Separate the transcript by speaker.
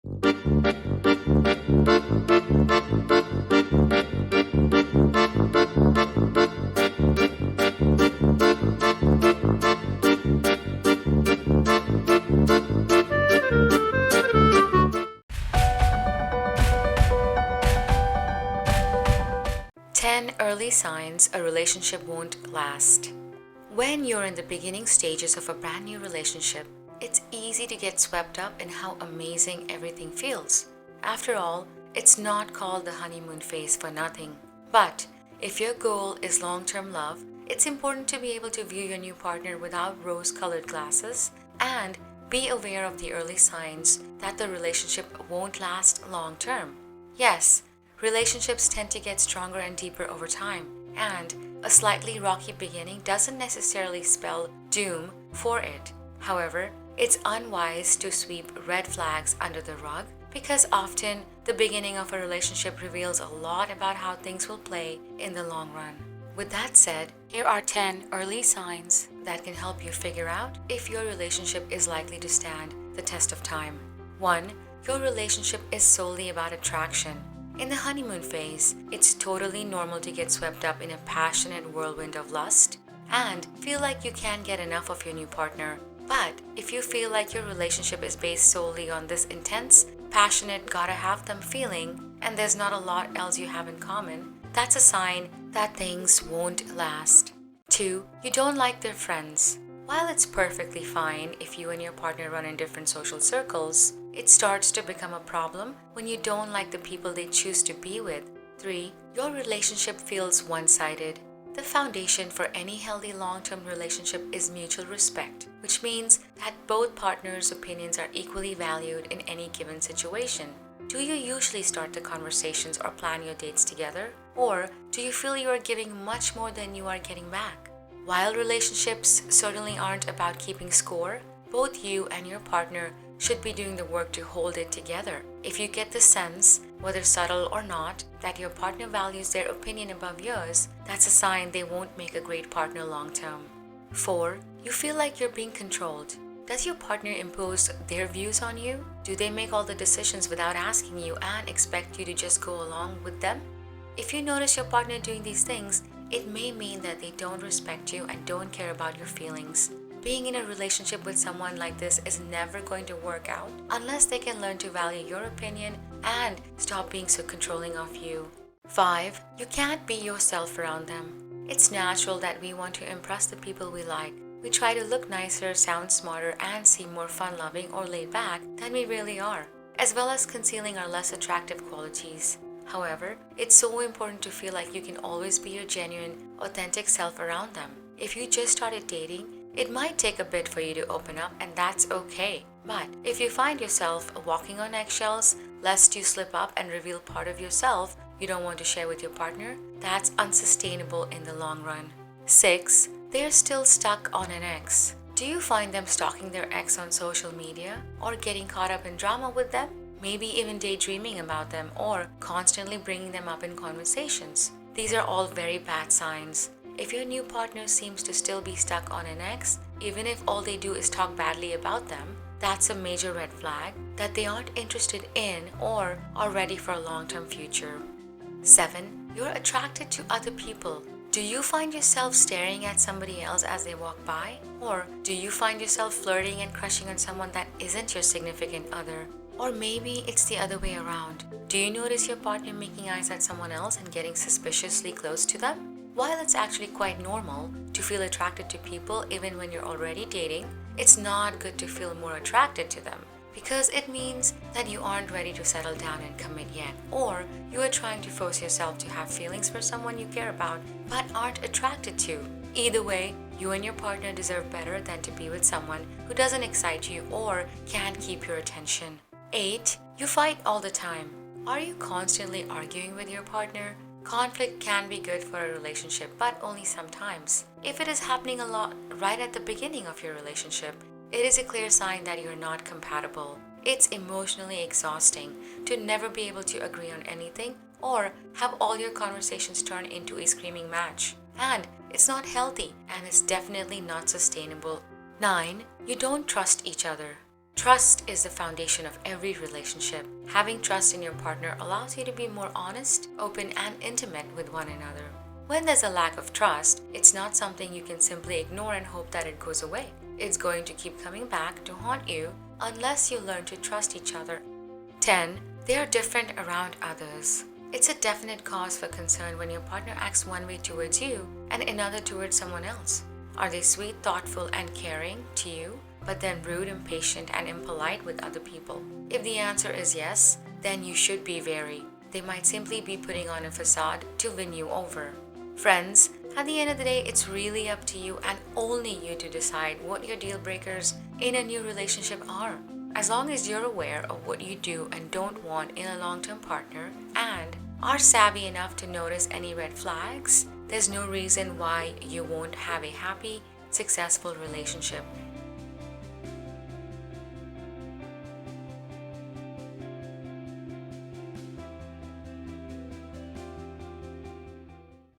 Speaker 1: 10 early signs a relationship won't last. When you're in the beginning stages of a brand new relationship, it's easy to get swept up in how amazing everything feels. After all, it's not called the honeymoon phase for nothing. But if your goal is long term love, it's important to be able to view your new partner without rose colored glasses and be aware of the early signs that the relationship won't last long term. Yes, relationships tend to get stronger and deeper over time, and a slightly rocky beginning doesn't necessarily spell doom for it. However, it's unwise to sweep red flags under the rug because often the beginning of a relationship reveals a lot about how things will play in the long run. With that said, here are 10 early signs that can help you figure out if your relationship is likely to stand the test of time. 1. Your relationship is solely about attraction. In the honeymoon phase, it's totally normal to get swept up in a passionate whirlwind of lust and feel like you can't get enough of your new partner. But if you feel like your relationship is based solely on this intense, passionate, gotta have them feeling, and there's not a lot else you have in common, that's a sign that things won't last. 2. You don't like their friends. While it's perfectly fine if you and your partner run in different social circles, it starts to become a problem when you don't like the people they choose to be with. 3. Your relationship feels one-sided. The foundation for any healthy long-term relationship is mutual respect, which means that both partners' opinions are equally valued in any given situation. Do you usually start the conversations or plan your dates together? Or do you feel you are giving much more than you are getting back? While relationships certainly aren't about keeping score, both you and your partner should be doing the work to hold it together. If you get the sense, whether subtle or not, that your partner values their opinion above yours, that's a sign they won't make a great partner long term. 4. You feel like you're being controlled. Does your partner impose their views on you? Do they make all the decisions without asking you and expect you to just go along with them? If you notice your partner doing these things, it may mean that they don't respect you and don't care about your feelings. Being in a relationship with someone like this is never going to work out unless they can learn to value your opinion and stop being so controlling of you. 5. You can't be yourself around them. It's natural that we want to impress the people we like. We try to look nicer, sound smarter, and seem more fun-loving or laid back than we really are, as well as concealing our less attractive qualities. However, it's so important to feel like you can always be your genuine, authentic self around them. If you just started dating, it might take a bit for you to open up, and that's okay. But if you find yourself walking on eggshells, lest you slip up and reveal part of yourself you don't want to share with your partner, that's unsustainable in the long run. 6. They're still stuck on an ex. Do you find them stalking their ex on social media or getting caught up in drama with them? Maybe even daydreaming about them or constantly bringing them up in conversations. These are all very bad signs. If your new partner seems to still be stuck on an ex, even if all they do is talk badly about them, that's a major red flag that they aren't interested in or are ready for a long-term future. 7. You're attracted to other people. Do you find yourself staring at somebody else as they walk by? Or do you find yourself flirting and crushing on someone that isn't your significant other? Or maybe it's the other way around. Do you notice your partner making eyes at someone else and getting suspiciously close to them? While it's actually quite normal to feel attracted to people even when you're already dating, it's not good to feel more attracted to them because it means that you aren't ready to settle down and commit yet, or you are trying to force yourself to have feelings for someone you care about but aren't attracted to. Either way, you and your partner deserve better than to be with someone who doesn't excite you or can't keep your attention. 8. You fight all the time. Are you constantly arguing with your partner? Conflict can be good for a relationship, but only sometimes. If it is happening a lot right at the beginning of your relationship, it is a clear sign that you're not compatible. It's emotionally exhausting to never be able to agree on anything or have all your conversations turn into a screaming match. And it's not healthy, and it's definitely not sustainable. 9. You don't trust each other. Trust is the foundation of every relationship. Having trust in your partner allows you to be more honest, open, and intimate with one another. When there's a lack of trust, it's not something you can simply ignore and hope that it goes away. It's going to keep coming back to haunt you unless you learn to trust each other. 10. They are different around others. It's a definite cause for concern when your partner acts one way towards you and another towards someone else. Are they sweet, thoughtful, and caring to you, but then rude, impatient, and impolite with other people? If the answer is yes, then you should be wary. They might simply be putting on a facade to win you over. Friends, at the end of the day, it's really up to you and only you to decide what your deal breakers in a new relationship are. As long as you're aware of what you do and don't want in a long-term partner and are savvy enough to notice any red flags, there's no reason why you won't have a happy, successful relationship.